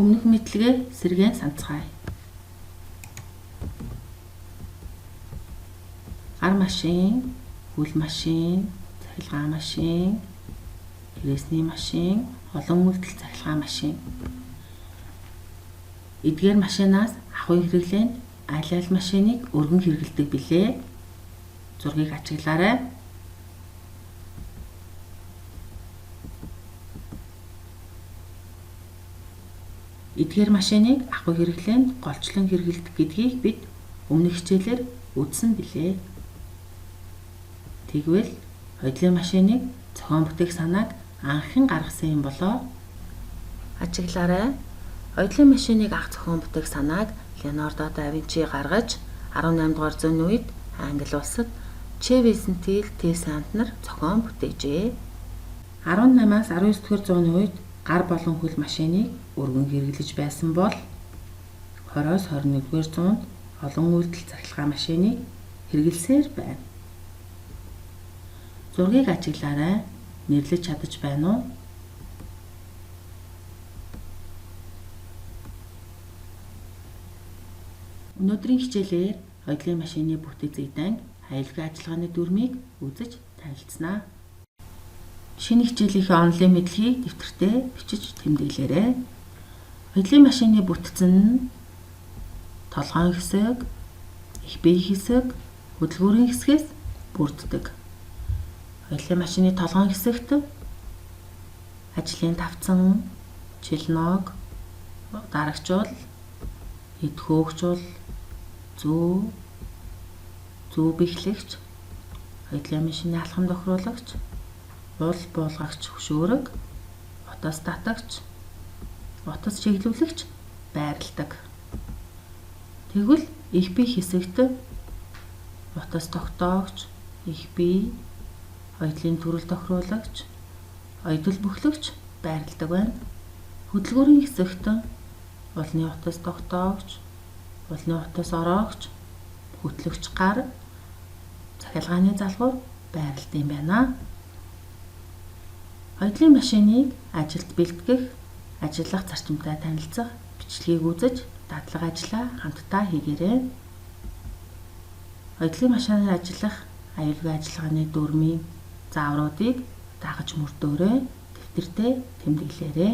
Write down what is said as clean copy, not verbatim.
Өмнөх мэдлэгээ сэргээн санацгаая. Гар машин, хөл машин, цахилгаан машин, хэрэгсний машин, олон үйлдэл цахилгаан машин. Эдгээр машинаас ахуйн хэрэглээнд аль аль машиныг өргөн хэрэглэдэг билээ? Зургийг ажиглаарай. Эдгээр машиныг ахуй хэрэглээнд голчлон хэрэглэдэг гэдгийг бид өмнөх хичээлээр үзсэн билээ. Тэгвэл хоёулын машиныг зохион бүтээх санааг анхин гаргасан юм болоо. Ажиглаарай. Хоёулын машиныг анх зохион бүтээх санааг Леонардо да Винчи гаргаж 18 дугаар зууны үед Англи улсад Че Висентил Т. Сант нар зохион бүтээжээ. 18-аас 19 дугаар зууны үед гар болон хөл машиныг өргөн хэрэглэж байсан бол 20-оос 21-р зуунд олон үйлдэл цахилгаан машиныг хэрэглэсээр байна. Зургийг ажиглаарай. Нэрлэж чадаж байна уу? Өнөөдрийн хичээлээр хоёулын машины бүтэц зүйн аюулгүй ажиллагааны дүрмийг үзэж танилцсанаа. Шинэ хичээлийнхээ онлын мэдлэгийг дэвтэртээ бичиж тэмдэглээрэй. Хоёулын машины бүтэц нь толгойн хэсэг, их бие хэсэг, хөдөлгүүрийн хэсгээс бүрддэг. Хоёулын машины толгойн хэсэгт ажлын тавцан, чилног, дарагчул, эд хөөгчул, зүү бэхлэгч, хоёулын машины алхам тохируулагч, уул буулгагч хөшөөрөг, утас татагч, утас чиглүүлэгч байрладаг. Тэгвэл их бие хэсэгт утас тогтоогч, их бие, хоёулын төрөл тохируулагч, оёдол бөхлөгч байрладаг байна. Хөдөлгүүрийн хэсэгт улны утас тогтоогч, улны утас ороогч, хөтлөгч гар, цахилгааны залгуур байрладаг юм байна. Хоёулын машиныг ажилд бэлтгэх, ажиллах зарчимтай танилцах бичлэгийг үзэж дадлага ажлаа хамтдаа хийгээрэй. Хоёулын машинаар ажиллах аюулгүй ажиллагааны дүрмийн заавруудыг дагаж мөрдөөрэй. Дэвтэртээ тэмдэглээрэй.